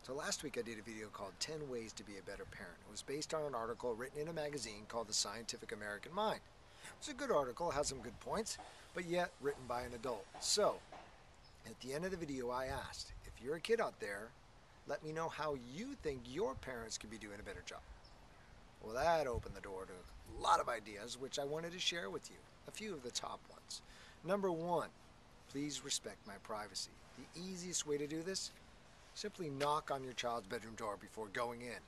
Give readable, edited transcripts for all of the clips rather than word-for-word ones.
So last week I did a video called 10 Ways to be a Better Parent. It was based on an article written in a magazine called The Scientific American Mind. It's a good article, has some good points, but yet written by an adult. So, at the end of the video I asked, if you're a kid out there, let me know how you think your parents could be doing a better job. Well, that opened the door to a lot of ideas, which I wanted to share with you. A few of the top ones. Number one, please respect my privacy. The easiest way to do this? Simply knock on your child's bedroom door before going in.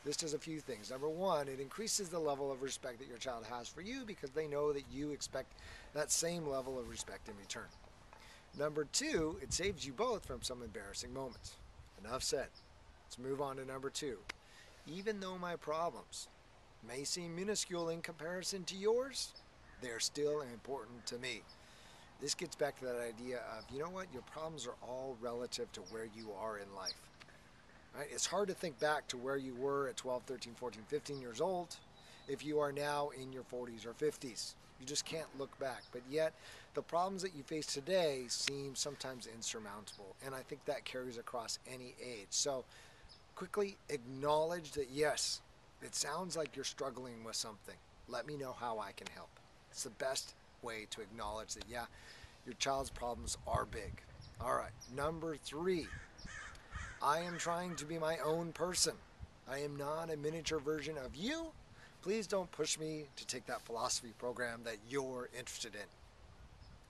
This does a few things. Number one, it increases the level of respect that your child has for you because they know that you expect that same level of respect in return. Number two, it saves you both from some embarrassing moments. Enough said. Let's move on to number two. Even though my problems may seem minuscule in comparison to yours, they're still important to me. This gets back to that idea of, you know what, your problems are all relative to where you are in life. Right? It's hard to think back to where you were at 12, 13, 14, 15 years old if you are now in your 40s or 50s. You just can't look back. But yet, the problems that you face today seem sometimes insurmountable. And I think that carries across any age. So quickly acknowledge that, yes, it sounds like you're struggling with something. Let me know how I can help. It's the best way to acknowledge that, yeah, your child's problems are big. All right, number three, I am trying to be my own person. I am not a miniature version of you. Please don't push me to take that philosophy program that you're interested in.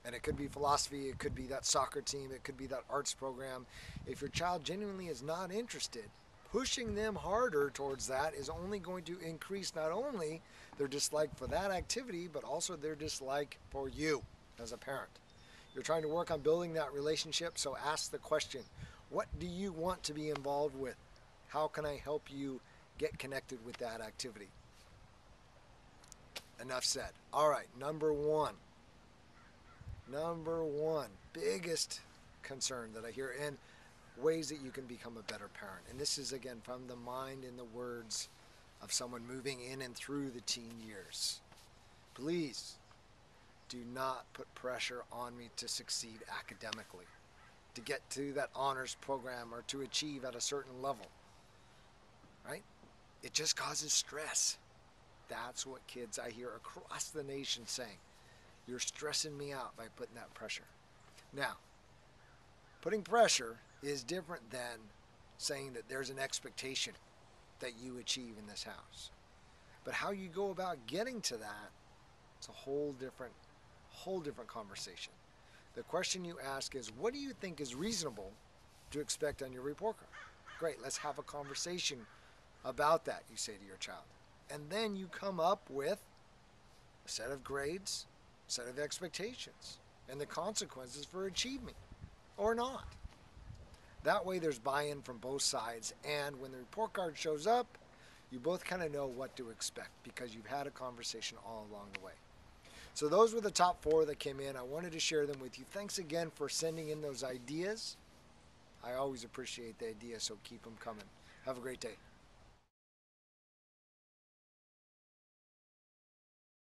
And it could be philosophy, it could be that soccer team, it could be that arts program. If your child genuinely is not interested, pushing them harder towards that is only going to increase not only their dislike for that activity, but also their dislike for you as a parent. You're trying to work on building that relationship, so ask the question, what do you want to be involved with? How can I help you get connected with that activity? Enough said. All right, number one, biggest concern that I hear, and ways that you can become a better parent. And this is, again, from the mind and the words of someone moving in and through the teen years. Please do not put pressure on me to succeed academically, to get to that honors program, or to achieve at a certain level. Right? It just causes stress. That's what kids I hear across the nation saying. You're stressing me out by putting that pressure. Now, putting pressure is different than saying that there's an expectation that you achieve in this house. But how you go about getting to that, it's a whole different conversation. The question you ask is, what do you think is reasonable to expect on your report card? Great, let's have a conversation about that, you say to your child. And then you come up with a set of grades, a set of expectations, and the consequences for achievement or not. That way there's buy-in from both sides, and when the report card shows up, you both kind of know what to expect because you've had a conversation all along the way. So those were the top four that came in. I wanted to share them with you. Thanks again for sending in those ideas. I always appreciate the ideas, so keep them coming. Have a great day.